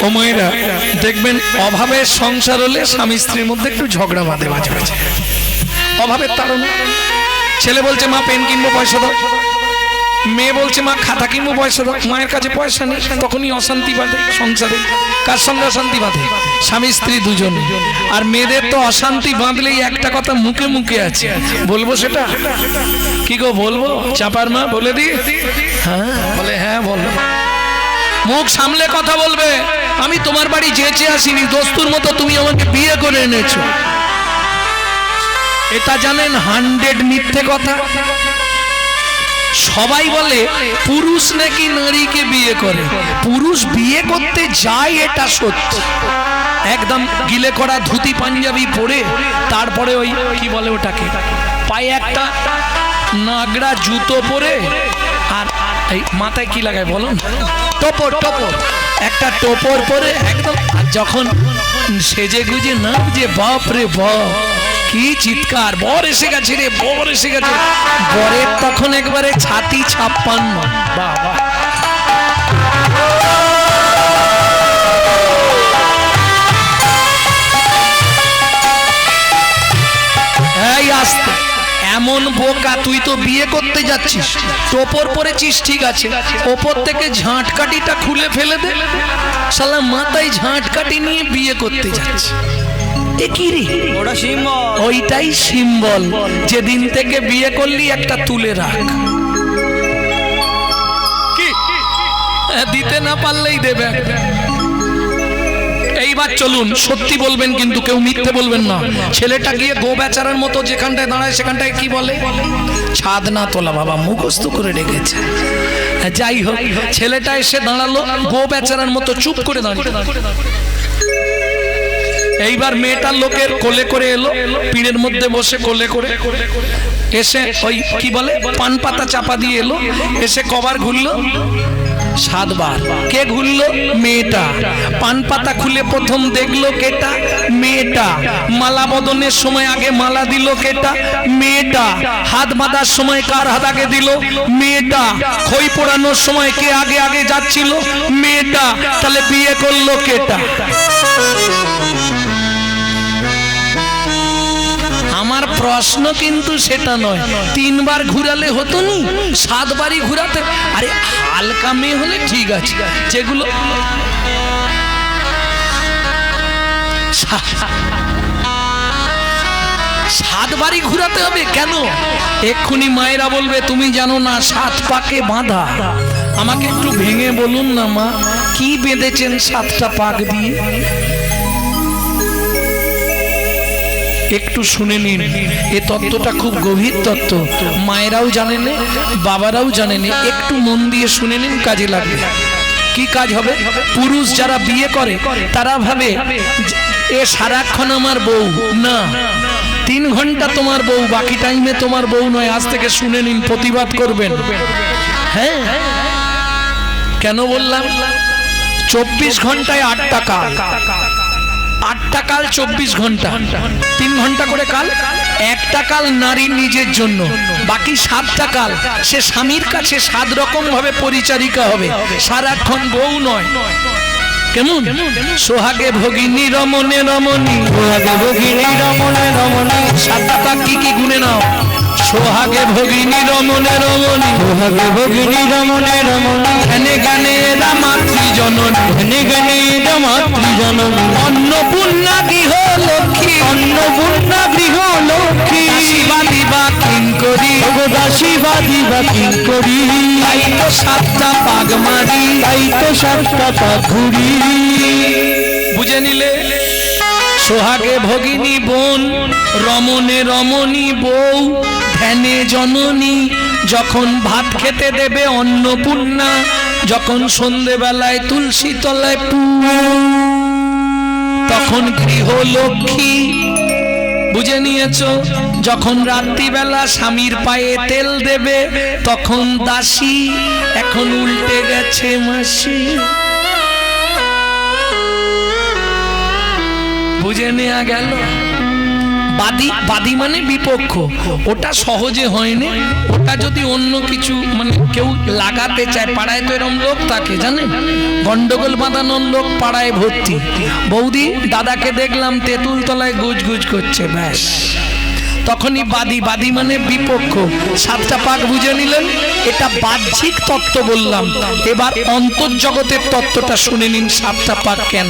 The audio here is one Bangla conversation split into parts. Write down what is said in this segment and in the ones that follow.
ও মায়েরা দেখবেন অভাবের সংসার হলে স্বামী স্ত্রীর মধ্যে একটু ঝগড়া বাঁধে মাঝে মাঝে, অভাবের তাড়না। ছেলে বলছে মা পেন কিনবো পয়সা দাও, মেয়ে বলছে মা খাতা কিনবো পয়সা দাও, মায়ের কাছে পয়সা নেই, তখনই অশান্তি বাঁধে সংসারে। কার সঙ্গে অশান্তি বাঁধে? স্বামী স্ত্রী দুজন। আর মেয়েদের তো অশান্তি বাঁধলেই একটা কথা মুখে মুখে আছে, বলবো সেটা কি গো বলবো? চাপার মা বলে দি? হ্যাঁ বলে, হ্যাঁ বলবো। মুখ সামলে কথা বলবে। আমি তোমার বাড়ি যেচে আসিনি, দস্তুর মতো তুমি আমাকে বিয়ে করে এনেছো। এটা জানেন 100 মিথ্যে কথা। সবাই বলে পুরুষ নাকি নারীকে বিয়ে করে, পুরুষ বিয়ে করতে যায় এটা সত্য। একদম গিলে করা ধুতি পাঞ্জাবি পরে, তারপরে ওই কি বলে ওটাকে, পায়ে একটা নাগড়া জুতো পরে, আর এই মাথায় কি লাগায় বলুন? টোপর, টোপর, একটা টোপর পরে একদম। যখন সেজে গুজে না, যে বাপ রে বাপ কি চিৎকার, বর এসে গেছে রে, বর এসে গেছে। বরের তখন একবারে ছাতি 56। বাহ বাহ। এই আসতে, এমন বোকা, তুই তো বিয়ে করতে যাচ্ছিস, টোপর পরেছিস ঠিক আছে, ওপর থেকে ঝাঁটকাঠিটা খুলে ফেলে দে। শালা মাথায় ঝাঁটকাঠি নিয়ে বিয়ে করতে যাচ্ছে, ওইটাই সিম্বল। যেদিন থেকে বিয়ে করলি একটা তুলে রাখ, দিতে না পারলেই দেবে। এইবার চলুন, সত্যি বলবেন কিন্তু কেউ মিথ্যে বলবেন না। ছেলেটা গিয়ে গো বেচারার মতো যেখানটায় দাঁড়ায় সেখানটায় কি বলে? ছাদ না তোলা বাবা, মুখস্থ করে রেখেছে। যাই হোক, ছেলেটা এসে দাঁড়ালো গো বেচারার মতো চুপ করে দাঁড়িয়ে। এইবার মেয়েটার লোকের কোলে করে এলো, পিড়ের মধ্যে বসে কোলে করে এসে ওই কি বলে পান পাতা চাপা দিয়ে এলো, এসে কভার ঘুরলো 7 বার। কে ঘুরলো? মেয়েটা। পান পাতা খুলে প্রথম দেখলো কেটা? মেয়েটা। মালা বদনের সময় আগে মালা দিল কেটা? মেয়েটা। হাত বাঁধার সময় কার হাত আগে দিল? মেয়েটা। খই পোড়ানোর সময় কে আগে আগে যাচ্ছিল? মেয়েটা। তাহলে বিয়ে করলো কেটা? আমার প্রশ্ন কিন্তু সেটা নয়, 3 বার ঘুরালে হতো নি, 7 বারই ঘুরাতে। আরে হালকা মেয়ে হলে ঠিক আছে, যেগুলো 7 বারই ঘুরাতে হবে কেন? এক্ষুনি মায়েরা বলবে তুমি জানো না 7 পাকে বাঁধা। আমাকে একটু ভেঙে বলুন না মা, কি বেঁধেছেন 7টা পাক দিয়ে? একটু শুনে নিন, এ তত্ত্বটা খুব গভীর তত্ত্ব। মায়েরাও জানেন, বাবারাও জানেন, একটু মন দিয়ে শুনে নিন, কাজে লাগবে। কি কাজ হবে? পুরুষ যারা বিয়ে করে তারা ভাবে এ সারাক্ষণ আমার বউ না, 3 ঘন্টা তোমার বউ, বাকি টাইমে তোমার বউ নয়। আজ থেকে শুনে নিন, প্রতিবাদ করবেন। হ্যাঁ, কেন বললাম? 24 ঘন্টায় 8টা কাল, 8টা কাল 24 ঘন্টা, 3 ঘন্টা করে কাল। 1টা কাল নারী নিজের জন্য, বাকি 7টা কাল সে স্বামীর কাছে 7 রকম ভাবে পরিচারিকা হবে, সারাক্ষণ বউ নয়। কেমন? সোহাগে ভগিনী রমণে রমণী, সোহাগে ভগিনী রমণে রমণী। 7টা পাক কি কি গুনে নাও? সোহাগে ভগিনী রমণে রমণী, সোহাগে ভগিনী রমণে রমণী। ধ্যানে জ্ঞানে এরা মাতৃজননী, ধ্যানে জ্ঞানে এরা মাতৃজননী। অন্নপূর্ণা গৃহ লক্ষ্মী, অন্নপূর্ণা গৃহ লক্ষ্মী। দাসীবাদী বা কিঙ্করী, দাসীবাদী বা কিঙ্করী। তাই তো 7টা পাক মারি, তাই তো 7টা পাক ঘুরি। বুঝে নিলে? সোহাগে ভগিনী বোন, রমণে রমণী বউ, ধ্যানে জননী। যখন ভাত খেতে দেবে অন্নপূর্ণা, যখন সন্ধেবেলায় তুলসী তলায় তখন গৃহলক্ষ্মী। বুঝে নিয়েছ? যখন রাত্রিবেলা স্বামীর পায়ে তেল দেবে তখন দাসী। এখন উল্টে গেছে মাসি। বুঝে নেওয়া গেল? বাদী, বাদী মানে বিপক্ষ। ওটা সহজে হয়নি। ওটা যদি অন্য কিছু মানে কেউ লাগাতে চায়, পাড়ায় তো এরকম লোক থাকে জানেন, গন্ডগোল বাঁধানোর লোক পাড়ায় ভর্তি। বৌদি দাদাকে দেখলাম তেঁতুল তলায় গুজ গুজ করছে, ব্যাস তখনই বাদী। বাদী মানে বিপক্ষ। সাতটা পাক বুঝে নিলেন, এটা বাহ্যিক তত্ত্ব বললাম। এবার অন্তর্জগতের তত্ত্বটা শুনে নিন, সাতটা পাক কেন।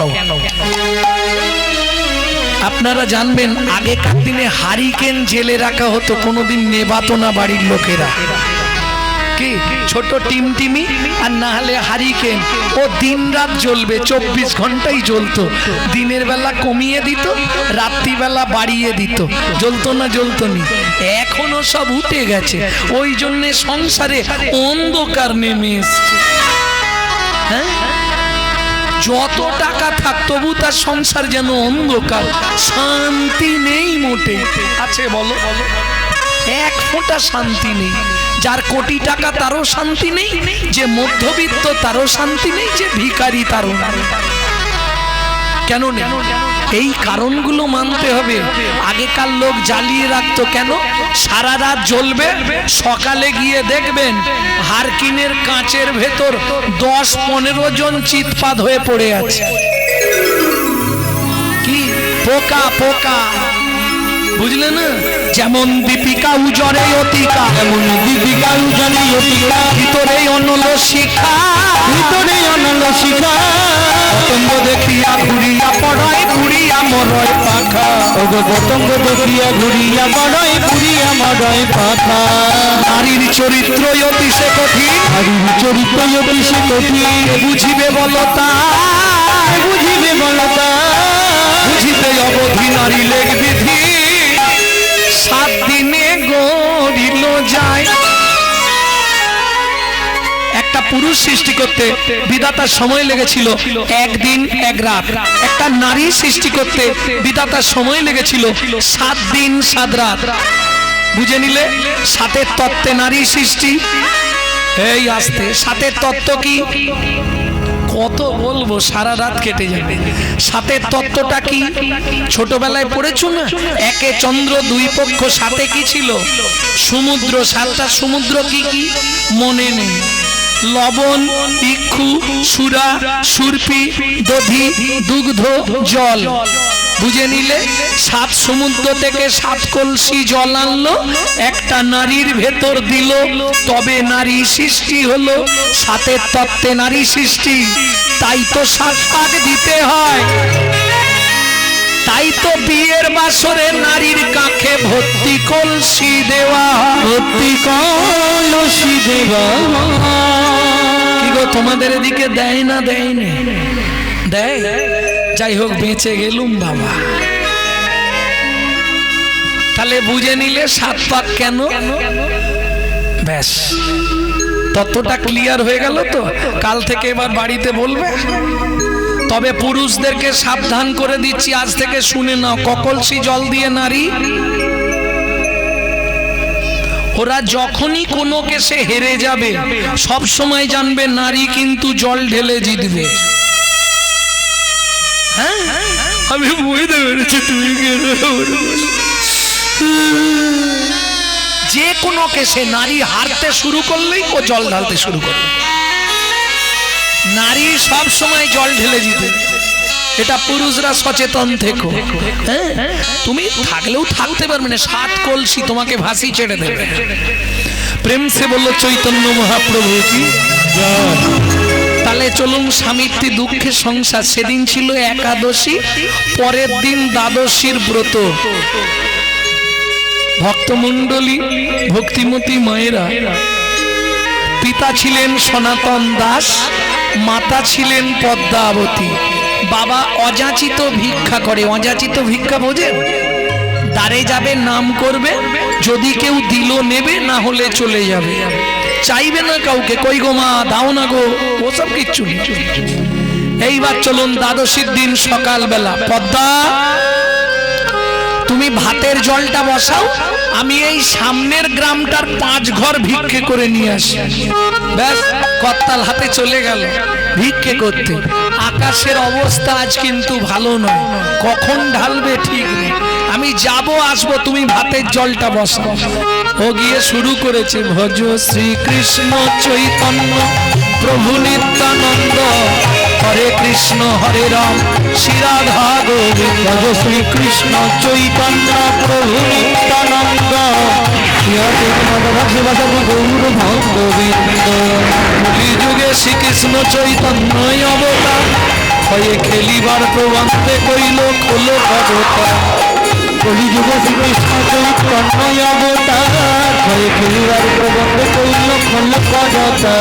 আপনারা জানবেন আগেকার দিনে হারিকেন জেলে রাখা হতো, কোনোদিন নেবাতো না বাড়ির লোকেরা। কি ছোট টিমটিমি আর না হলে হারিকেন, ও দিন রাত জ্বলবে, 24 ঘন্টাই জ্বলতো। দিনের বেলা কমিয়ে দিত, রাত্রিবেলা বাড়িয়ে দিত, জ্বলতো না জ্বলতো নি। এখনো সব উঠে গেছে, ওই জন্য সংসারে অন্ধকার নেমে এসছে। হ্যাঁ, যত টাকা থাক তবু তার সংসার যেন অন্ধকার, শান্তি নেই মোটে। আছে বলো, এক ফোঁটা শান্তি নেই। যার কোটি টাকা তারও শান্তি নেই, যে মধ্যবিত্ত তারও শান্তি নেই, যে ভিখারি তারও না। কেন নেই? এই কারণগুলো মানতে হবে। আগেকার লোক জ্বালিয়ে রাখতো কেন? সারা রাত জ্বলবে, সকালে গিয়ে দেখবেন হারকিনের কাঁচের ভেতর 10-15 জন চিৎপাত হয়ে পড়ে আছে। কি পোকা পোকা, বুঝলে না? যেমন দীপিকা উজরে অতিকা, যেমন দীপিকা উজরে অতিকা, ভিতরে অনল শিখা, ভিতরে অনল শিখা, পতঙ্গ দেখিয়া ঘুরিয়া পড়ায়, ঘুরিয়া মরয় পাখা। ওগো পতঙ্গ দেখিয়া ঘুরিয়া মরয়, ঘুরিয়া মরয় পাখা। নারীর চরিত্র অতি সে কঠিন, নারীর চরিত্র অতি সে কঠিন, বুঝিবে বলতা, বুঝিবে বলতা, বুঝিতে অবধি নারী লেগ বিধি, 7 দিনে গড়িল যায়। একটা পুরুষ সৃষ্টি করতে বিধাতার সময় লেগেছিল 1 দিন 1 রাত। একটা নারী সৃষ্টি করতে বিধাতার সময় লেগেছিল 7 দিন 7 রাত। বুঝে নিলে 7-এর তত্ত্বে নারী সৃষ্টি। এই আসতে 7-এর তত্ত্ব কি? কত বলবো, সারা রাত কেটে যাবে। 7-এর তত্ত্বটা কি? ছোটবেলায় পড়েছো না? একে চন্দ্র, 2 পক্ষ, 7-এ কি ছিল? সমুদ্র। 7টা সমুদ্র কি কি মনে নেই। লবণ, ইক্ষু, সুরা, সুরপি, দধি, দুগ্ধ, জল। বুঝে নিলে 7 সমুদ্র থেকে 7 কলসি জল আনলো, একটা নারীর ভেতর দিল, তবে নারী সৃষ্টি হলো। 7-এর তত্ত্বে নারী সৃষ্টি। তাই তো 7 পাক দিতে হয়। তাই তো বিয়ের বাসরে নারীর কাঁখে ভর্তি কলসি দেওয়া, ভর্তি কলসি দেওয়া। কি গো তোমাদের এদিকে দেয় না? দেয়নি? দেয়। যাই হোক, বেঁচে গেলুম বাবা। তাহলে বুঝে নিলে 7 পাক কেন। ব্যাস ততটা ক্লিয়ার হয়ে গেল তো। কাল থেকে এবার বাড়িতে বলবে। তবে পুরুষদেরকে সাবধান করে দিচ্ছি, আজ থেকে শুনে নাও, ককলসি জল দিয়ে নারী, ওরা যখনই কোনো কেসে হেরে যাবে সব সময় জানবে নারী কিন্তু জল ঢেলে জিতবে। হ্যাঁ, আমি বুঝতে পেরেছি তুমি যে কোনো কেসে নারী হারতে শুরু করলেই ও জল ঢালতে শুরু করবে। নারী সব সময় জল ঢেলে জিতে। এটা পুরুষরা সচেতন থেকো। হ্যাঁ, তুমি থাকলেও থাকতে পারবে না, 7 কলসি তোমাকে ভাসি ছেড়ে দেবে। প্রেম সে বললো চৈতন্য মহাপ্রভু কি। তাহলে চলুন, স্বামীত্রী দুঃখের সংসার। সেদিন ছিল একাদশী, পরের দিন দ্বাদশীর ব্রত। ভক্তমণ্ডলী, ভক্তিমতী মায়েরা, পিতা ছিলেন সনাতন দাস, মাতা ছিলেন পদ্মাবতী। বাবা অযাচিত ভিক্ষা করে। অযাচিত ভিক্ষা বোঝেন? দ্বারে যাবে, নাম করবে, যদি কেউ দিল নেবে, না হলে চলে যাবে, চাইবে না কাউকে, কই গো মা দাও না গো, ওসব কিচ্ছু নেই। এইবার চলুন, দ্বাদশীর দিন সকালবেলা, পদ্মা তুমি ভাতের জলটা বসাও, আমি এই সামনের গ্রামটার 5 ঘর ভিক্ষে করে নিয়ে আসি। ব্যাস, কর্তাল হাতে চলে গেল, ভিক্ষে করতে। আকাশের অবস্থা আজ কিন্তু ভালো নয়, কখন ঢালবে ঠিক নেই। আমি যাব আসবো, তুমি ভাতের জলটা বসাও। ও গিয়ে শুরু করেছে, ভজ শ্রীকৃষ্ণ চৈতন্য প্রভু নিত্যানন্দ, হরে কৃষ্ণ হরে রাম শ্রী রাধা গোবিন্দ। ভজ শ্রীকৃষ্ণ চৈতন্য প্রভু নিত্যানন্দ, শ্রী অদ্বৈত গদাধর শিবাসাদি গৌর ভক্তবৃন্দ। কলিযুগে শ্রীকৃষ্ণ চৈতন্য অবতার, হয়ে খেলিবার প্রবন্ধে কইল খোলো কবতা। কলিযুগে শ্রীকৃষ্ণ চৈতন্য অবতার, হয়ে খেলিবার প্রবন্ধে কইল খোল কবতা।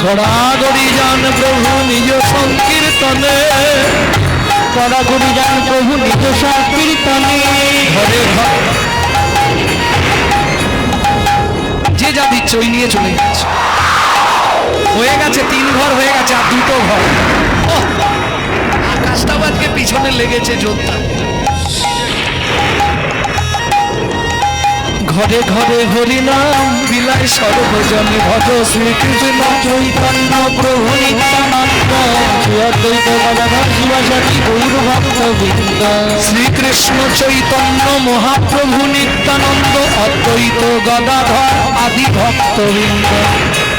গড়াগড়ি যান প্রভু নিজ সংকীর্তনে, গড়াগড়ি যান প্রভু নিজ সংকীর্তনে। ঘরে ঘর যে যা দিচ্ছে ওই নিয়ে চলে যাচ্ছে। হয়ে গেছে 3 ঘর হয়ে গেছে, আর 2টো ঘর। ওহ, আকাশটাও আজকে পিছনে লেগেছে জোরটা। ঘরে ঘরে হরিনাম বিলায় সর্বজনে, ভজ শ্রীকৃষ্ণ চৈতন্য প্রভু নিত্যানন্দ, শ্রী অদ্বৈত গদাধর শিবাসাদি গৌর ভক্তবৃন্দ। শ্রীকৃষ্ণ চৈতন্য মহাপ্রভু নিত্যানন্দ, অদ্বৈত গদাধর আদি ভক্তবৃন্দ।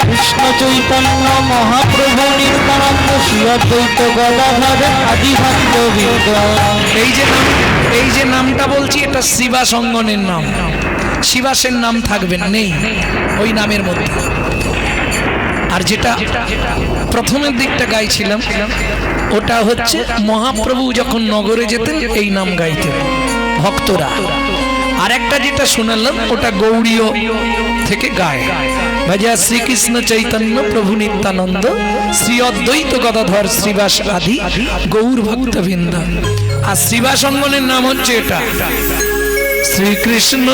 কৃষ্ণ চৈতন্য মহাপ্রভু নিত্যানন্দ, শ্রী অদ্বৈত গদাধর আদি ভক্তবৃন্দ। এই যে নামটা বলছি, এটা শিবাস অঙ্গনের নাম। শিবাসের নাম থাকবে না, নেই ওই নামের মধ্যে। আর যেটা প্রথমের দিকটা গাইছিলাম, ওটা হচ্ছে মহাপ্রভু যখন নগরে যেতেন এই নাম গাইতেন ভক্তরা। আর একটা যেটা শোনালাম ওটা গৌড়ীয় থেকে গায়, ভজা শ্রীকৃষ্ণ চৈতন্য প্রভু নিত্যানন্দ, শ্রী অদ্বৈত গদাধর শ্রীবাস আদি গৌর ভক্তবৃন্দ। আর শ্রীবাস অঙ্গনের নাম হচ্ছে এটা, শ্রীকৃষ্ণ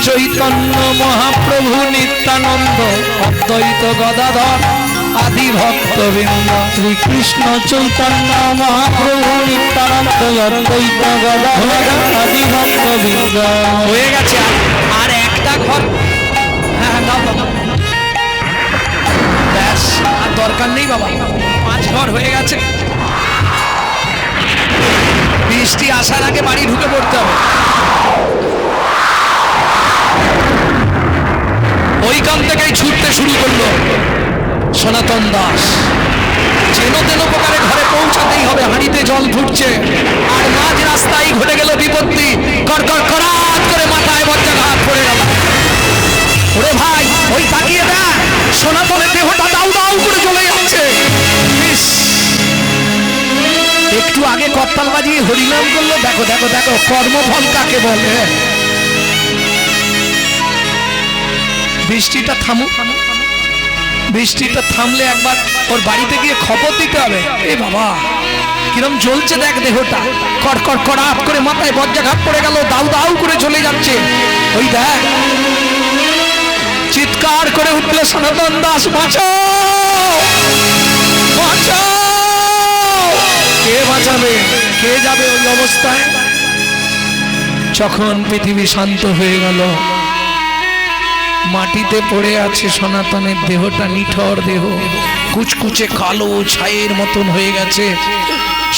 চৈতন্য মহাপ্রভু নিত্যানন্দ, অদ্বৈত গদাধর আদি ভক্তবৃন্দ। শ্রীকৃষ্ণ চৈতন্য মহাপ্রভু নিত্যানন্দ, অদ্বৈত গদাধর আদি ভক্তবৃন্দ। হয়ে গেছে, আর একটা ঘর। হ্যাঁ দাও বাবা, ব্যাস আর দরকার নেই বাবা, 5 ঘর হয়ে গেছে। বৃষ্টি আসার আগে বাড়ি ঢুকে পড়তে হবে। ওইখান থেকেই ছুটতে শুরু করলো সনাতন দাস। যেন তেন প্রকারে ঘরে পৌঁছাতেই হবে, হাঁড়িতে জল ফুটছে। আর মাঝ রাস্তায় ঘটে গেল বিপত্তি, কড়কড় কড়াত করে মাথায় বজ্রাঘাত পড়ে গেল। ওরে ভাই, ওই তাকিয়ে দেখ, সনাতনের দেহটা দাউ দাউ করে চলে যাচ্ছে। ইস, একটু আগে করতাল বাজিয়ে হরিনাম করলো, দেখো দেখো দেখো কর্মফল কাকে বলে। বৃষ্টিটা থামুক, বৃষ্টিটা থামলে একবার ওর বাড়িতে গিয়ে খবর দিতে হবে। এ বাবা কিরম জ্বলছে দেখ দেহটা, কড়কড় কড়াপ করে মাথায় বজ্রাঘাত পড়ে গেল, দাউ দাউ করে চলে যাচ্ছে। ওই দেখ, চিৎকার করে উঠলো সনাতন দাস, বাঁচাও বাঁচাও। কে বাঁচাবে, কে যাবে ওই অবস্থায়? যখন পৃথিবী শান্ত হয়ে গেল, মাটিতে পড়ে আছে সনাতনের দেহটা, নিঠর দেহ, কুচকুচে কালো ছায়ের মতন হয়ে গেছে।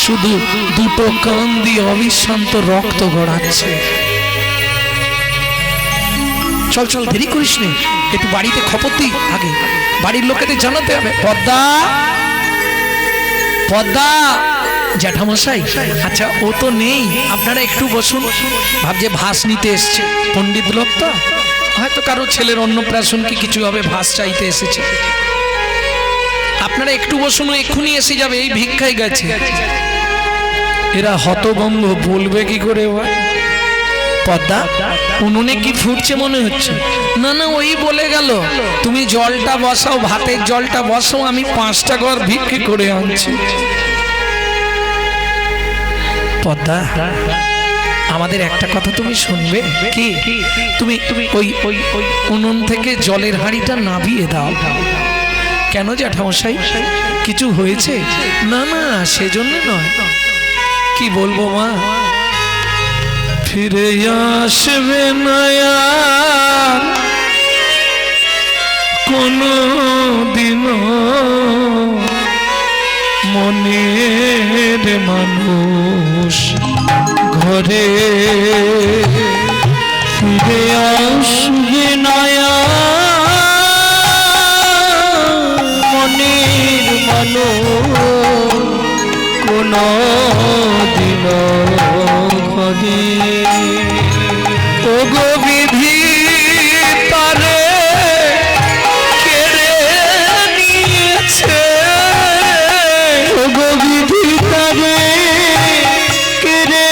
শুধু 2টো কান দিয়ে অবিশ্রান্ত রক্ত গড়াচ্ছে। চল চল, দেরি করিস নি, একটু বাড়িতে খবর দিই, আগে বাড়ির লোকেদের জানাতে হবে। পদ্মা পদ্মা, জ্যাঠামশাই, আচ্ছা ও তো নেই, আপনারা একটু বসুন। ভাবছে ভাস নিতে এসছে, পণ্ডিত লোক তো, হয়তো কারো ছেলের অন্নপ্রাশন কি কিছু হবে, ভাস চাইতে এসেছে। আপনারা একটু বসুন, এক্ষুনি এসে যাবে, এই ভিক্ষায় গেছে। এরা হতভম্ব, বলবে কি করে ভাই? পদ্মা, উনুনে কি ফুটছে মনে হচ্ছে? না না, ওই বলে গেল তুমি জলটা বসাও, ভাতের জলটা বসাও, আমি 5টা ঘর ভিক্ষে করে আনছি। পদ্মা, আমাদের একটা কথা তুমি শুনবে কি? তুমি ওই উনুন থেকে জলের হাঁড়িটা নামিয়ে দাও। কেন জ্যাঠামশাই, কিছু হয়েছে? না না, সেজন্য নয়। কি বলবো মা, ফিরে আসবে না কোনো দিন মনের মানুষ ঘরে ফিরে আসবে নয়া মনের মানুষ কোনো দিন ঘরে। ও গো বিধি তারে কেড়ে নিয়েছে, ও গো বিধি তারে কেড়ে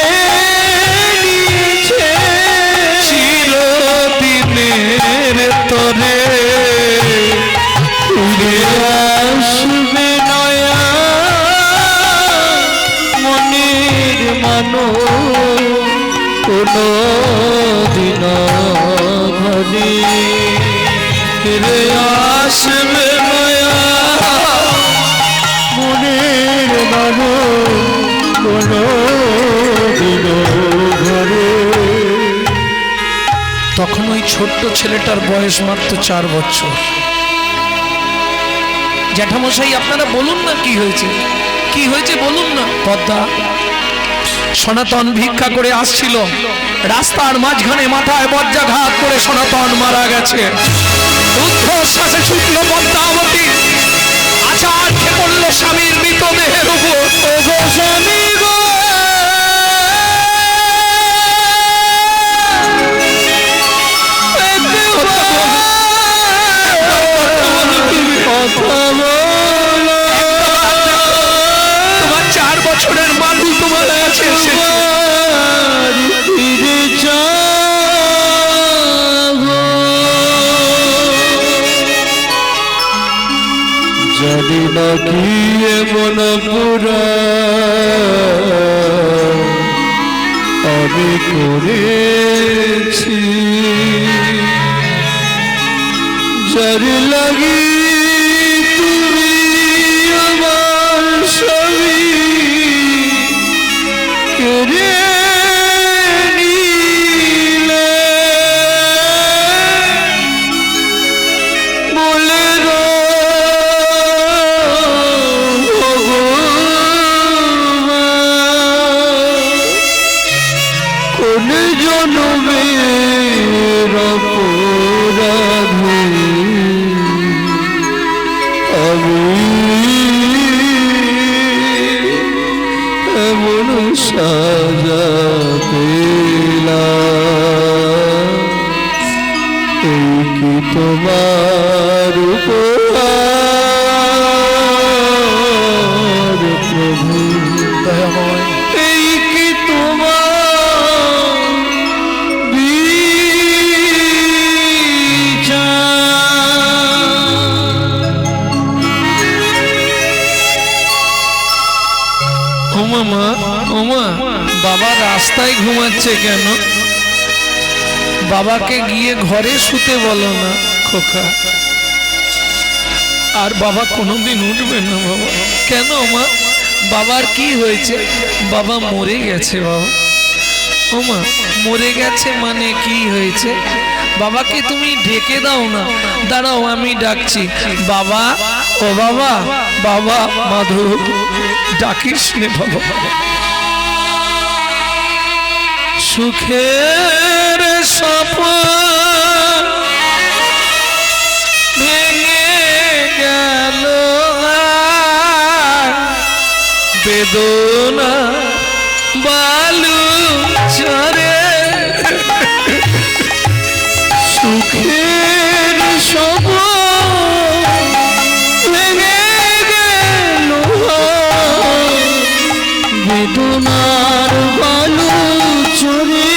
নিয়েছে, চিরদিনের তরে ফিরে আসবে নয়া মনের মানুষ কোনো দিন ঘরে। ফিরে আসবে নয়া মনের মানুষ কোনো দিন ঘরে। তখন ওই ছোট্ট ছেলেটার বয়স মাত্র 4 বছর। জ্যাঠামশাই আপনারা বলুন না কি হয়েছে, কি হয়েছে বলুন না। পদ্মা সনাতন ভিক্ষা করে আসছিল, রাস্তার মাঝখানে মাথায় বজ্রাঘাত করে সনাতন মারা গেছে। রুদ্ধশ্বাসে ছুটল পদ্মাবতী, আচার খেয়ে পড়ল স্বামীর মৃতদেহের উপর। ও গো স্বামী গো, তোমার 4 বছরের মানুষ তোমার কাছে এসেছে। ফিরে যাবো জানি না কি এমন পুরা আমি করেছি, যার লাগি তুমি আমার সবই কেড়ে নিলে। বলে গো কোন জনমের অপরাধী আমি এমন সাজা পেলাম, এই কি তোমার উপহার প্রভু, এই কি তোমার বিচার। ওমা ওমা, বাবা রাস্তায় ঘুমাচ্ছে কেন? বাবাকে গিয়ে ঘরে শুতে বলো না খোকা। আর বাবা কোনোদিন উঠবে না বাবা। কেন মা, বাবার কি হয়েছে? বাবা মরে গেছে বাবা। ওমা মরে গেছে মানে কি হয়েছে? বাবাকে তুমি ডেকে দাও না। দাঁড়াও আমি ডাকছি। বাবা, ও বাবা, বাবা মাধব, ডাকিস নে বাবা। সুখের স্বপ্ন ভেঙে গেল, বেদনা বালু চরে। সুখের স্বপ্ন ভেঙে গেল, বেদনার বালু চরে।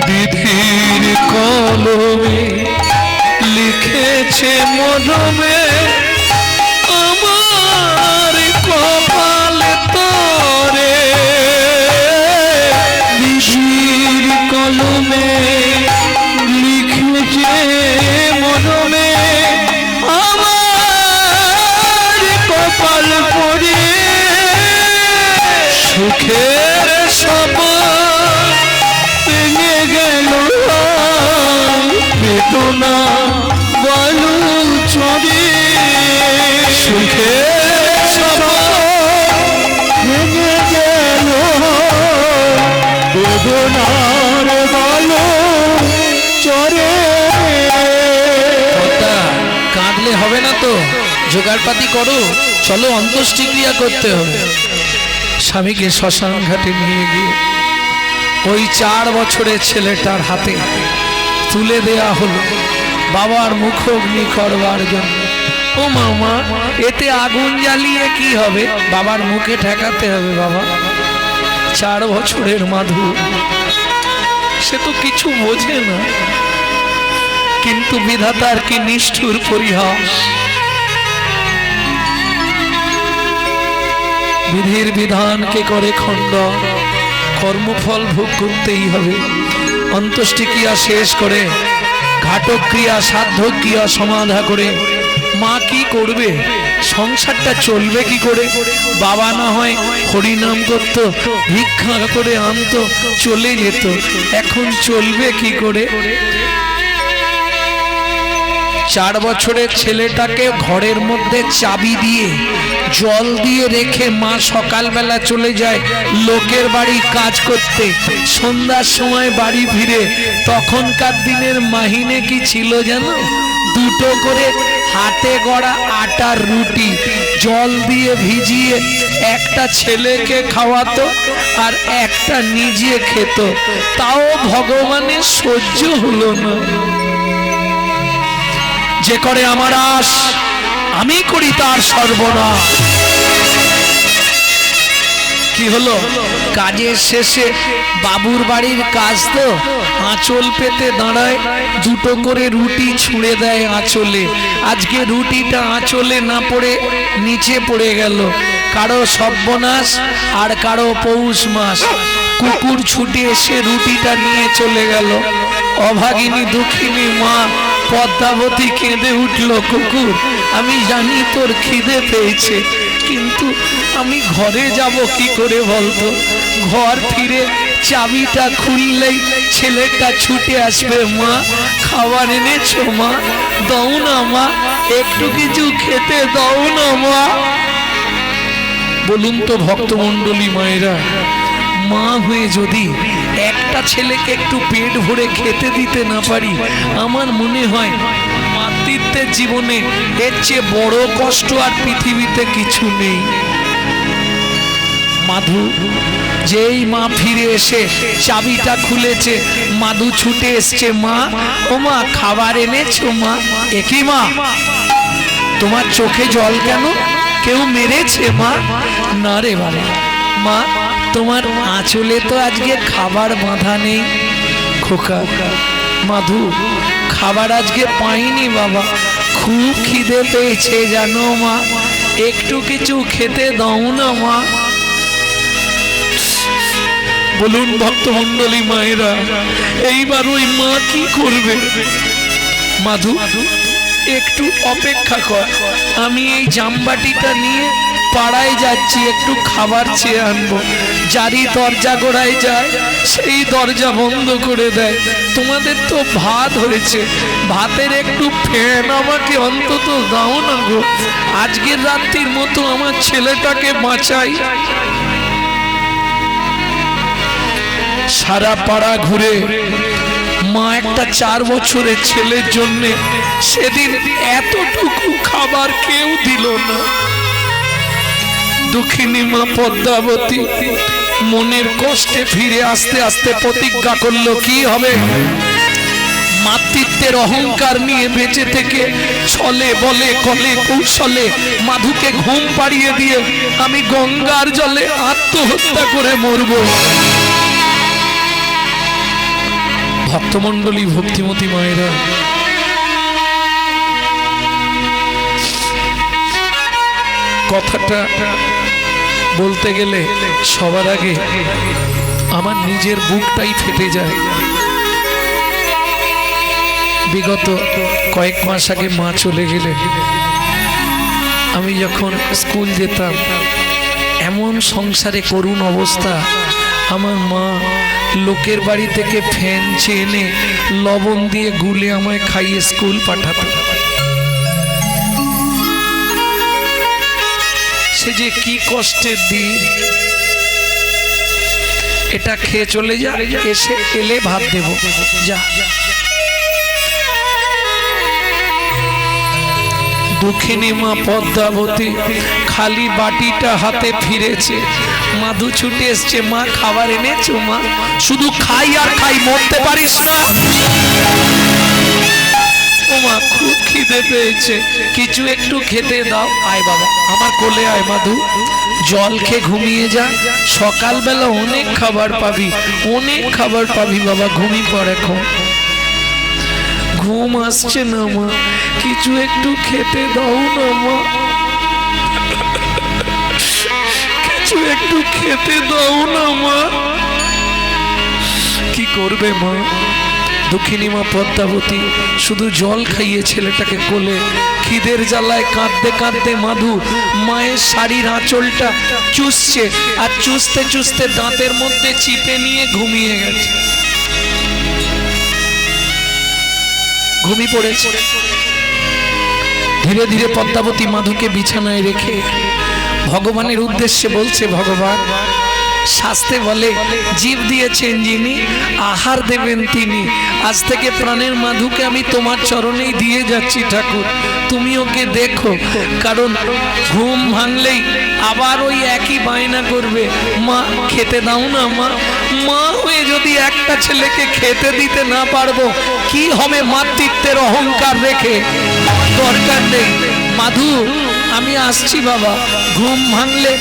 বিধির কলমে লিখেছে মরমে আমার কপাল তরে। বিধির কলমে লিখেছে মরমে আমার কপাল পড়ে। সুখের সব ভেঙে গেল বেদনা বেদনার বলো চরে। কাঁদলে হবে না তো, জোগাড়পাতি করো, চলো অন্ত্যেষ্টিক্রিয়া করতে হবে। স্বামীকে শ্মশান ঘাটে নিয়ে গিয়ে ওই 4 বছরের ছেলেটার হাতে তুলে দেয়া হলো বাবার মুখগ্নি করবার জন্য। ও মামা, এতে আগুন জ্বালিয়ে কি হবে? বাবার মুখে ঠেকাতে হবে। বাবা 4 বছরের মাধু, সে তো কিছু বোঝে না, কিন্তু বিধাতার কি নিষ্ঠুর পরিহাস। বিধির বিধানকে করে খণ্ডন, কর্মফল ভোগ করতেই হবে। অন্ত্যেষ্টিক্রিয়া শেষ করে ঘাটক্রিয়া সাধ্যক্রিয়া সমাধা করে মা কি করবে? সংসারটা চলবে কি করে? বাবা না হয় হরিনাম করত, ভিক্ষা করে আনতো, চলে যেত, এখন চলবে কি করে? 4 বছরের ছেলেটাকে ঘরের মধ্যে চাবি দিয়ে জল দিয়ে রেখে মা সকালবেলা চলে যায় লোকের বাড়ি কাজ করতে। সন্ধ্যার সময় বাড়ি ফিরে, তখনকার দিনের মাহিনে কি ছিল জানো? 2টো করে হাতে গড়া আটার রুটি জল দিয়ে ভিজিয়ে একটা ছেলেকে খাওয়াতো আর একটা নিজে খেত। তাও ভগবানের সহ্য হলো না। যে করে আমার আশ, আমি করি তার সর্বনাশ। কি হলো? কাজের শেষে বাবুর বাড়ির কাজ তো, আঁচল পেতে দাঁড়ায়, 2টো করে রুটি ছুঁড়ে দেয় আঁচলে। আজকে রুটিটা আঁচলে না পড়ে নিচে পড়ে গেল। কারো সর্বনাশ আর কারো পৌষ মাস। কুকুর ছুটে এসে রুটিটা নিয়ে চলে গেল। অভাগিনী দুঃখিনী মা পদ্মাবতী কেঁদে উঠল, কুকুর আমি জানি তোর খিদে পেয়েছে, কিন্তু আমি ঘরে যাব কি করে বলতো? ঘর ফিরে চাবিটা খুললেই ছেলেটা ছুটে আসবে, মা খাবার এনেছো মা? দাও না মা, একটু কিছু খেতে দাও না মা। বলুন তো ভক্তমণ্ডলী মায়েরা, মা হয়ে যদি একটা ছেলেকে একটু পেট ভরে খেতে দিতে না পারি, আমার মনে হয় মাতৃত্বের জীবনে এর চেয়ে বড় কষ্ট আর পৃথিবীতে কিছু নেই। মাধু, যেই মা ফিরে এসে চাবিটা খুলেছে, মাধু ছুটে এসছে, মা ও মা খাবার এনেছো মা? একই মা, তোমার চোখে জল কেন? কেউ মেরেছে মা? না রে বাবা, মা তোমার আঁচলে তো আজকে খাবার বাঁধা নেই। খোকা, মাধু খাবার আজকে পাইনি বাবা, খুব খিদে পেয়েছে জানো মা, একটু কিছু খেতে দাও না মা। বলুন ভক্তমণ্ডলী মায়েরা, এইবার ওই মা কি করবে? মাধু একটু অপেক্ষা কর, আমি এই জামবাটিটা নিয়ে পাড়ায় যাচ্ছি, একটু খাবার চেয়ে আনবো। যারই দরজা গোড়ায় যায় সেই দরজা বন্ধ করে দেয়। তোমাদের তো ভাত হয়েছে, ভাতের একটু ফ্যান আমাকে অন্তত দাও না গো, আজকের রাত্রির মতো আমার ছেলেটাকে বাঁচাই। সারা পাড়া ঘুরে মা একটা 4 বছরের ছেলের জন্য সেদিন এতটুকু খাবার কেউ দিল না। দুঃখিনী মা পদ্মাবতী মনের কষ্টে ফিরে আসতে আসতে প্রতিজ্ঞা করলো, কি হবে? মাতৃত্বের অহংকার নিয়ে বেঁচে থেকে ছলে বলে কলে কৌশলে মাধুকে ঘুম পাড়িয়ে দিয়ে আমি গঙ্গার জলে আত্মহত্যা করে মরব। ভক্তমণ্ডলী ভক্তিমতী মায়েরা, কথাটা বলতে গেলে সবার আগে আমার নিজের বুকটাই ফেটে যায়। বিগত কয়েক মাস আগে মা চলে গেলেন। আমি যখন স্কুল যেতাম, এমন সংসারে করুণ অবস্থা, আমার মা লোকের বাড়ি থেকে ফ্যান চেয়ে এনে লবণ দিয়ে গুলে আমায় খাইয়ে স্কুল পাঠাতো। সে যে কি কষ্টের দিন। এটা খেয়ে চলে যা, এসে এলে ভাত দেব, যা। দুঃখিনী মা পদ্মাবতী খালি বাটিটা হাতে ফিরেছে। মাধু ছুটে এসছে, মা খাবার এনেছো? মা শুধু খাই আর খাই, মরতে পারিস না? ও মা খুব খিদে পেয়েছে, কিছু একটু খেতে দাও। আয় বাবা আমার কোলে আয় মাধু, জল খেয়ে ঘুমিয়ে যা, সকালবেলা অনেক খাবার পাবি, অনেক খাবার পাবি বাবা, ঘুমিয়ে পড় এখন। ঘুম আসছে না মা, কিছু একটু খেতে দাও না মা, কিছু একটু খেতে দাও না মা। কি করবে মা? দুঃখিনী মা পদ্মাবতী শুধু জল খাইয়ে ছেলেটাকে কোলে, খিদের জ্বালায় কাঁদতে কাঁদতে মাধু মায়ের শাড়ির আঁচলটা চুষছে, আর চুষতে চুষতে দাঁতের মধ্যে চিপে নিয়ে ঘুমিয়ে গেছে, ঘুমিয়ে পড়েছে। ধীরে ধীরে পদ্মাবতী মাধুকে বিছানায় রেখে ভগবানের উদ্দেশ্যে বলছে, ভগবান শাস্তে বলে জীব দিয়েছেন যিনি, আহার দেবেন তিনি। আজ থেকে প্রাণের মাধুকে আমি তোমার চরণেই দিয়ে যাচ্ছি ঠাকুর, তুমি ওকে দেখো। কারণ ঘুম ভাঙলেই আবার ওই একই বায়না করবে, মা খেতে দাও না মা। মা হয়ে যদি একটা ছেলেকে খেতে দিতে না পারবো, কি হবে মাতৃত্বের অহংকার রেখে? দরকার নেই মাধু, আমি আসছি বাবা। ঘুম ভাঙলে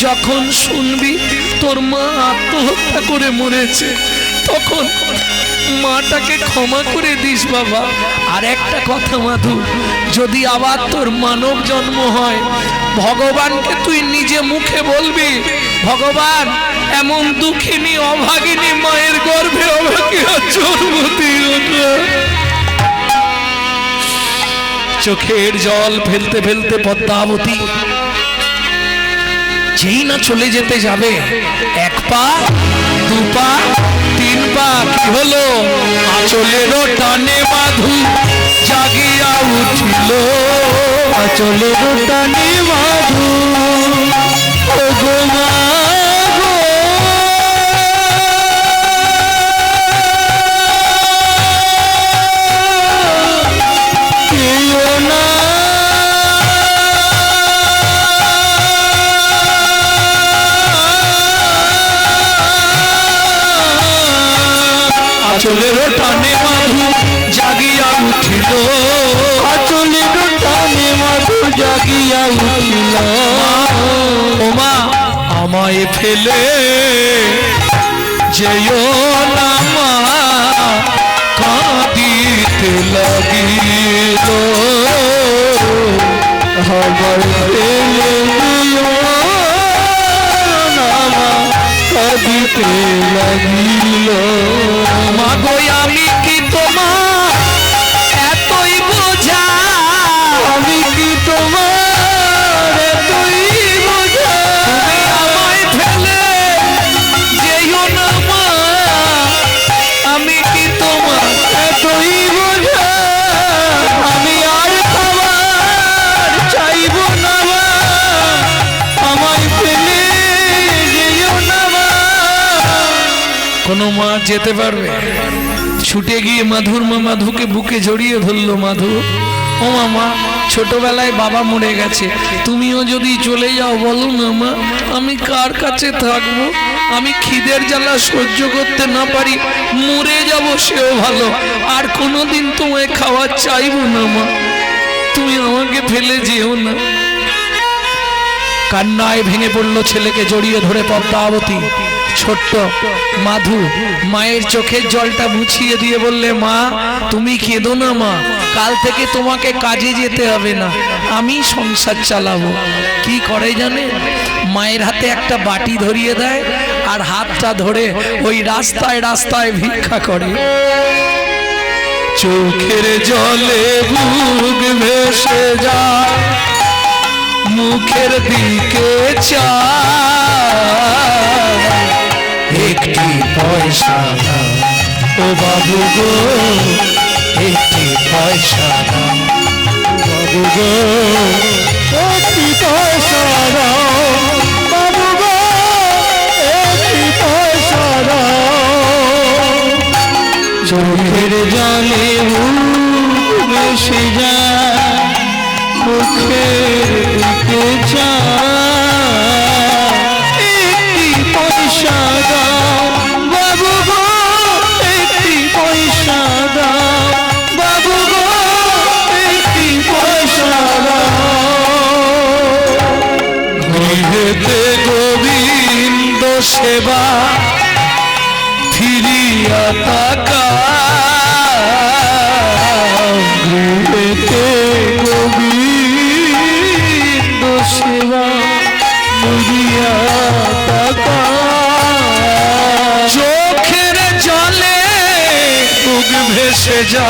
যখন শুনবি তোর মা আত্মহত্যা করে মরেছে, তখন মাটাকে ক্ষমা করে দিস বাবা। আর একটা কথা মাধু, যদি আবার তোর মানব জন্ম হয়, ভগবানকে তুই নিজে মুখে বলবি, ভগবান এমন দুঃখিনী অভাগিনী মায়ের গর্ভে অভাগী জন্ম দিও না। চোখের জল ফেলতে ফেলতে পদ্মাবতী যেই না চলে যেতে যাবে, এক পা দু পা তিন পা, কি হলো? আঁচলেরও টানে মাধু জাগিয়া উঠিল, আঁচলেরও টানে মাধু ও গো মা গো। কেও না আঁচলেরও টানে মাধু জাগিয়া উঠিল, আঁচলেরও টানে মাধু জাগিয়া উঠিল। ও মা আমায় ফেলে যেও না মা, কাঁদিতে লাগিল। আমার ফেলে যেও না মা, কাঁদিতে লাগিল। মাগো আমি কি তোমার এতই বোঝা, আমি কি তোমার এতই বোঝা, তুমি আমায় ফেলে যেও না মা, আমি কি তোমার এতই বোঝা, আমি আর খাবার চাইব না মা, আমায় ফেলে যেও না মা। কোনো মা যেতে পারবে? ছুটে গিয়ে মাধুর মা মাধুকে বুকে জড়িয়ে ধরলো। মাধু ও মামা, ছোটবেলায় বাবা মরে গেছে, তুমিও যদি চলে যাও বলো না মা, আমি কার কাছে থাকবো? আমি খিদের জ্বালা সহ্য করতে না পারি, মরে যাব সেও ভালো, আর কোনোদিন তোমায় খাওয়া চাইবো না মা, তুমি আমাকে ফেলে যেও না। কান্নায় ভেঙে পড়লো ছেলেকে জড়িয়ে ধরে পদ্মাবতী। ছোট্ট মাধু মায়ের চোখের জলটা মুছিয়ে দিয়ে বললে, মা তুমি কেঁদো না মা, কাল থেকে তোমাকে কাজে যেতে হবে না, আমি সংসার চালাবো। কি করে জানে? মায়ের হাতে একটা বাটি ধরিয়ে দেয়, আর হাতটা ধরে ওই রাস্তায় রাস্তায় ভিক্ষা করে। চোখের জলে বুক ভেসে যায়, মুখের দিকে চায়, একটি পয়সা দাও ও বাবু গো, একটি পয়সা দাও বাবু গো, একটি পয়সা দাও বাবু গো, একটি পয়সা চোখের জলে ভেসে যায় মুখের দিকে চায় একটি পয়সা দাও বাবু গো একটি পয়সা দাও বাবু গো একটি পয়সা দাও গৃহেতে গোবিন্দ সেবা ফিরিয়া তাকাও গৃহেতে গোবিন্দ সেবা ফিরিয়া তাকাও চোখের জলে মুখ ভেসে যা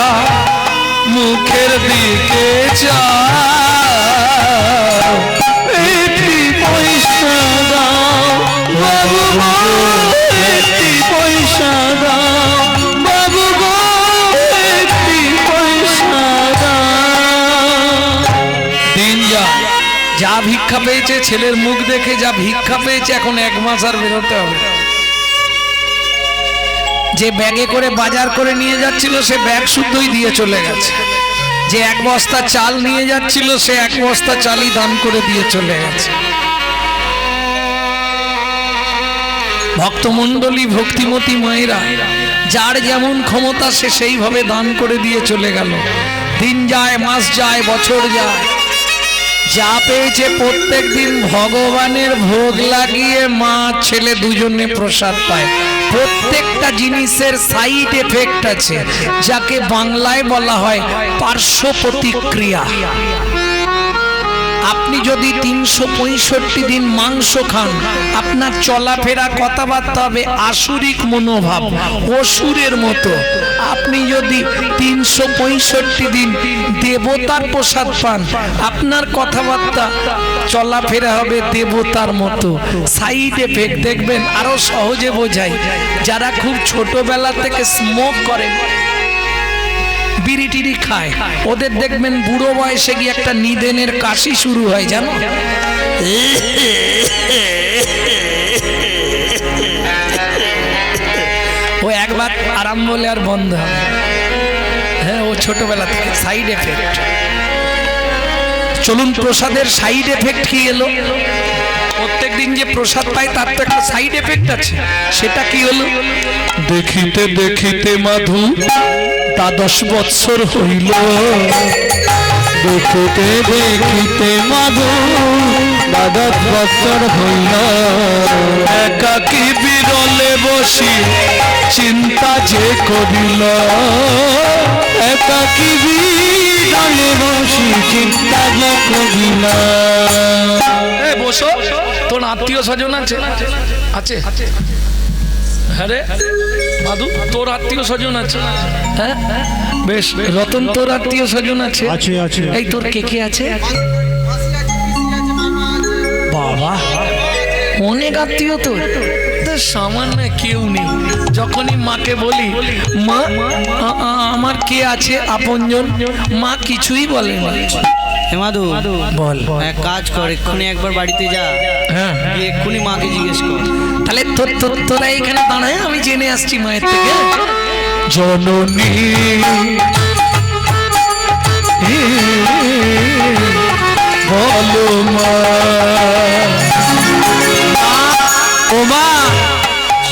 মুখের দিকে যাও একটি পয়সা দাও বাবু গো একটি পয়সা দাও বাবু গো একটি পয়সা দাও দিন যা ভিক্ষা পেয়েছে, ছেলের মুখ দেখে যা ভিক্ষা পেয়েছে, এখন 1 মাস আর বেরোতে হবে। যে ব্যাগে করে বাজার করে নিয়ে যাচ্ছিল সে ব্যাগ শুদ্ধই দিয়ে চলে গেছে। যে 1 বস্তা চাল নিয়ে যাচ্ছিল সে 1 বস্তা চালই দান করে দিয়ে চলে গেছে। ভক্তমণ্ডলী, ভক্তিমতী মায়েরা, যার যেমন ক্ষমতা সে সেইভাবে দান করে দিয়ে চলে গেল। দিন যায়, মাস যায়, বছর যায়, যা পেয়েছে প্রত্যেক দিন ভগবানের ভোগ লাগিয়ে মা ছেলে দুজনে প্রসাদ পায়। প্রত্যেকটা জিনিসের সাইড এফেক্ট আছে, যাকে বাংলায় বলা হয় পার্শ্ব প্রতিক্রিয়া। আপনি যদি 365 দিন মাংস খান, আপনার চলাফেরা কথাবার্তা হবে আসুরিক মনোভাব, অসুরের মতো। আপনি যদি 365 দিন দেবতার প্রসাদ পান, আপনার কথাবার্তা চলাফেরা হবে দেবতার মতো। সাইড এফেক্ট দেখবেন। আরো সহজে বোঝাই, যারা খুব ছোটবেলা থেকে স্মোক করেন, বিড়ি টিড়ি খায়, ওদের দেখবেন বুড়ো বয়সে গিয়ে একটা নিদেনের কাশি শুরু হয়, জানো? ও একবার আরাম বলে আর বন্ধ হবে। হ্যাঁ, ও ছোটবেলা থেকে সাইড এফেক্ট। চলুন, প্রসাদের সাইড এফেক্ট কি এলো? প্রত্যেক দিন যে প্রসাদ পায় তার তো একটা সাইড এফেক্ট আছে। সেটা কি হলো? দেখিতে দেখিতে মাধু 10 বৎসর হইল। দেখিতে দেখিতে মাধু 10 বৎসর হইল। একাকী বিরলে বসি চিন্তা যে করিল। একাকী বিরলে বসি চিন্তা যে করিল। বসো, তোর আত্মীয় স্বজন আছে? আছে? হ্যাঁ রে মাধু, তোর আত্মীয় স্বজন আছে? হ্যাঁ বেশ। রতন, তোর আত্মীয় স্বজন আছে? আছে আছে। এই তোর কে কে আছে? বাবা, অনেক আত্মীয় তোর। সামান্য কেউ নেই। যখনই মাকে বলি মা আমার কে আছে আপনজন, মা কিছুই বলে না। মাধু বল। এক কাজ কর, এক্ষুনি একবার বাড়িতে যা, হ্যাঁ, গিয়ে এক্ষুনি মাকে জিজ্ঞেস কর। তাহলে তোরা এখানে দাঁড়ায়, আমি জেনে আসছি মায়ের থেকে। জননী বলো মা, ও মা,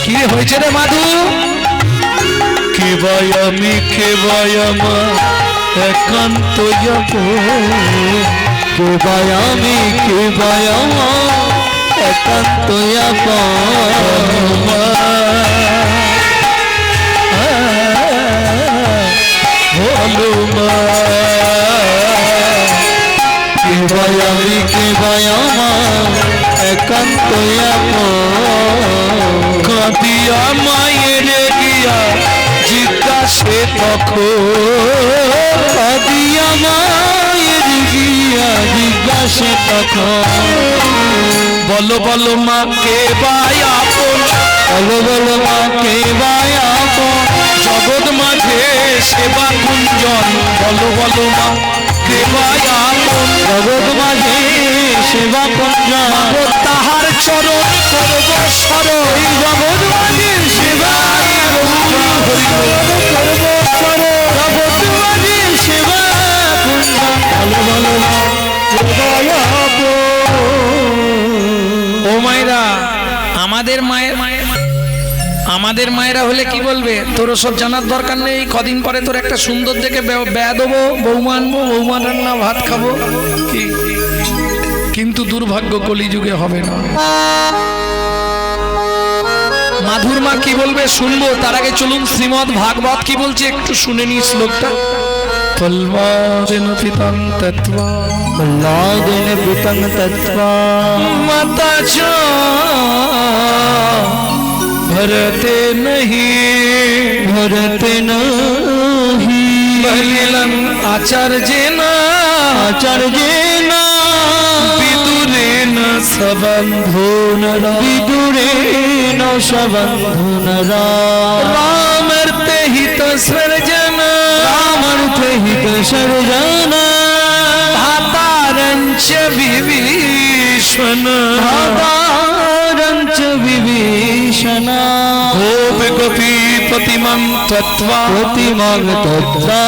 কি হয়েছে রে মাধু? কে ভাই আমি, কে ভাই আমার একান্ত যাব। কে ভাই আমি, কে ভাই আমার একান্ত যাব। বলো মা, কে ভাই আমি, কে ভাই আমার একান্ত যাব। কাঁদিয়া মায়ের গিয়া জিজ্ঞাসে তখন, কাঁদিয়া মায়ের গিয়া জিজ্ঞাসে তখন। বলো বলো মা কে ভাই আপন, বলো বলো মা কে ভাই আপন। জগৎ মাঝে সেবা কুঞ্জন। বলো বলো মা কে ভাই আপন, জগৎ মাঝে সেবা কুঞ্জন। তাহার চরণ করব শরণ। জগৎ মাঝে সেবা কুঞ্জন করব আমাদের মায়েরা হলে কি বলবে, তোর সব জানার দরকার নেই, কদিন পরে তোর একটা সুন্দর দেখে বেয়া দেবো, বৌমা আনবো, বৌমা রান্না ভাত খাবো। কি কিন্তু দুর্ভাগ্য কলিযুগে হবে না। মাধুর মা কি বলবে শুনবো, তার আগে চলুন শ্রীমদ্ ভাগবত কি বলছে একটু শুনে নি শ্লোকটা। ফলবাদিন পিতং তত্ত্বা প্রহ্লাদেন পিতং তত্ত্বা মাতা চ ভরতে নহি ভরতে নহি বলিলং আচার্যেন আচার্যেন বিদুরেণ সবন্ধুনরা বিদুরেণ সবন্ধুনরা রামর্তে হিত সর্জন রামার্থে হিত সর্জন ভাতারঞ্চ বিভীষণ ভাতারঞ্চ বিভীষণ গোপ গোপীপতিমং তত্ত্বা প্রতিমং তত্ত্বা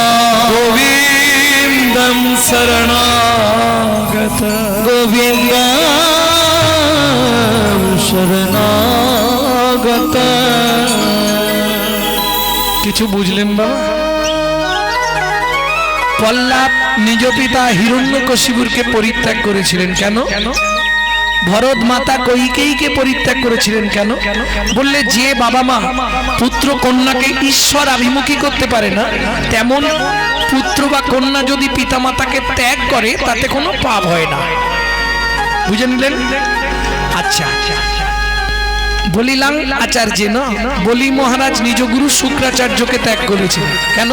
গোবিন্দং শরণাগত গোবিন্দং শরণাগত। কিছু বুঝলেন বাবা? প্রহ্লাদ নিজ পিতা হিরণ্যকশিপুরকে পরিত্যাগ করেছিলেন কেন? ভরত মাতা কৈকেয়ীকে পরিত্যাগ করেছিলেন কেন? বললে যে বাবা মা পুত্র কন্যাকে ঈশ্বর আভিমুখী করতে পারে না, তেমন পুত্র বা কন্যা যদি পিতা মাতাকে ত্যাগ করে তাতে কোনো পাপ হয় না। বুঝে নিলেন? আচ্ছা, বলিলাম আচার্য না, বলি মহারাজ নিজ গুরু শুক্রাচার্যকে ত্যাগ করেছিলেন কেন?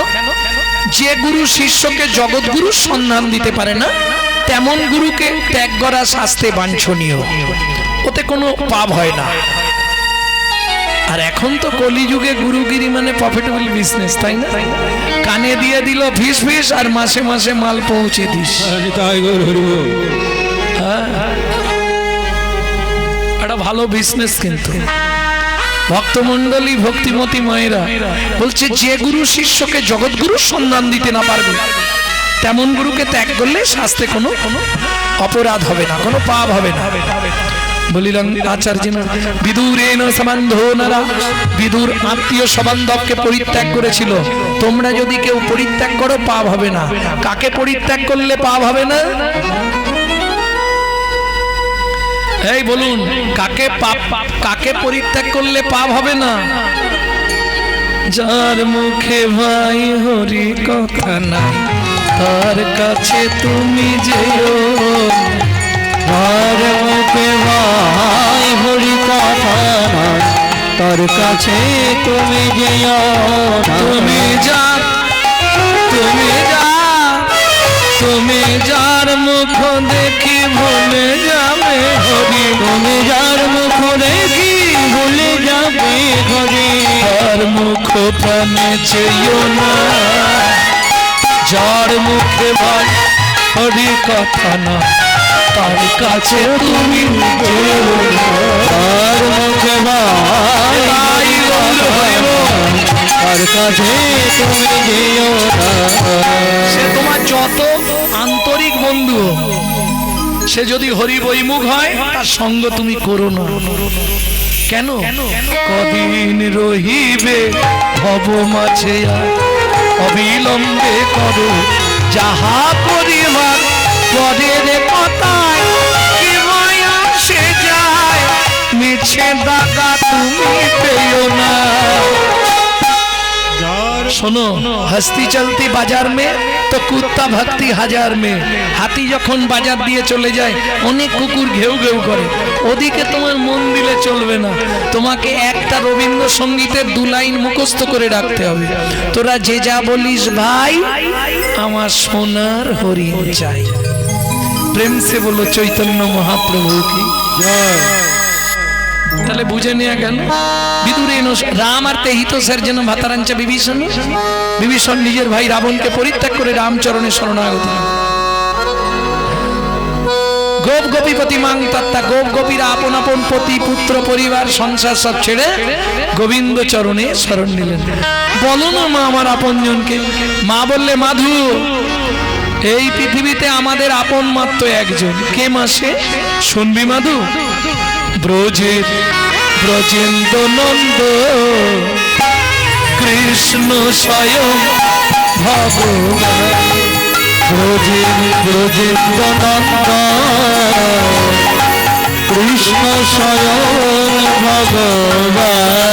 যে গুরু শিষ্যকে জগৎগুরুর সন্ধান দিতে পারে না, তেমন গুরুকে ত্যাগ করা শাস্ত্রে বাঞ্ছনীয়, ওতে কোনো পাপ হয় না। আর এখন তো কলিযুগে গুরুগিরি মানে প্রফিটেবল বিজনেস, তাই না? কানে দিয়ে দিল ফিস ফিস আর মাসে মাসে মাল পৌঁছে দিস। একটা ভালো বিজনেস। কিন্তু ভক্তমণ্ডলী ভক্তিমতী মায়েরা বলছে যে গুরু শিষ্যকে জগৎগুরুর সন্ধান দিতে না পারবে, তেমন গুরুকে ত্যাগ করলে শাস্ত্রে কোনো অপরাধ হবে না, কোনো পাপ হবে না। বলিলাম আচার্য বিদুরেণ সম্বন্ধনরা, বিদুর আত্মীয় সম্বন্ধকে পরিত্যাগ করেছিল। তোমরা যদি কেউ পরিত্যাগ করো পাপ হবে না। কাকে পরিত্যাগ করলে পাপ হবে না? এই বলুন, কাকে পরিত্যাগ করলে পাপ হবে না? যার মুখে ভাই হরি কথা নাই, তার কাছে তুমি যেও। তার মুখে ভাই হরি কথা নাই, তার কাছে তুমি যেও। তুমি যার মুখ দেখি ভুলে যাবে হরি, তুমি যার মুখ দেখি ভুলে যাবে হরি। তার মুখ প্রাণে চেয়েও না। যার মুখে ভাই হরি কথা না, তার কাছে তুমি যেও। তার মুখে ভাই তার কাছে তুমি যেও না। সে তোমার যত আন্তরিক বন্ধু, সে যদি হরি বৈমুখ হয় তার সঙ্গ তুমি করো না। কেন? কদিন রহিবে ভব মাঝে, অবিলম্বে করো যাহা করিবার। পরের কথায় কি মায়া সে যায়, মিছে দাগা তুমি পেও না। শোনো, হস্তি চলতি বাজার মে তো কুত্তা ভক্তি হাজার মে। হাতি যখন বাজার দিয়ে চলে যায় অনেক কুকুর ঘেউ ঘেউ করে, ওদিকে তোমার মন দিলে চলবে না। তোমাকে একটা রবীন্দ্রসঙ্গীতের 2 লাইন মুখস্থ করে রাখতে হবে। তোরা যে যা বলিস ভাই, আমার সোনার হরিণ চাই। প্রেম সে বলো চৈতন্য মহাপ্রভু কি জয়। তাহলে বুঝে নেওয়া গেল বিদুরেণ রাম আর তেহিত সর্জন ভাতারাঞ্চ বিভীষণ। বিভীষণ নিজের ভাই রাবণকে পরিত্যাগ করে রামচরণে শরণাগত। গোপ গোপীপতি মাং তত্ত্বা, গোপ গোপীরা আপন আপন পতি পুত্র পরিবার সংসার সব ছেড়ে গোবিন্দ চরণে শরণ নিলেন। বলো না মা আমার আপনজনকে। মা বললে মাধু, এই পৃথিবীতে আমাদের আপন মাত্র একজন। কে মাসে শুনবি মাধু? ব্রজের ব্রজেন্দ্র নন্দ কৃষ্ণ স্বয়ং ভগবান ব্রজেন্দ্র নন্দ কৃষ্ণ স্বয়ং ভগবান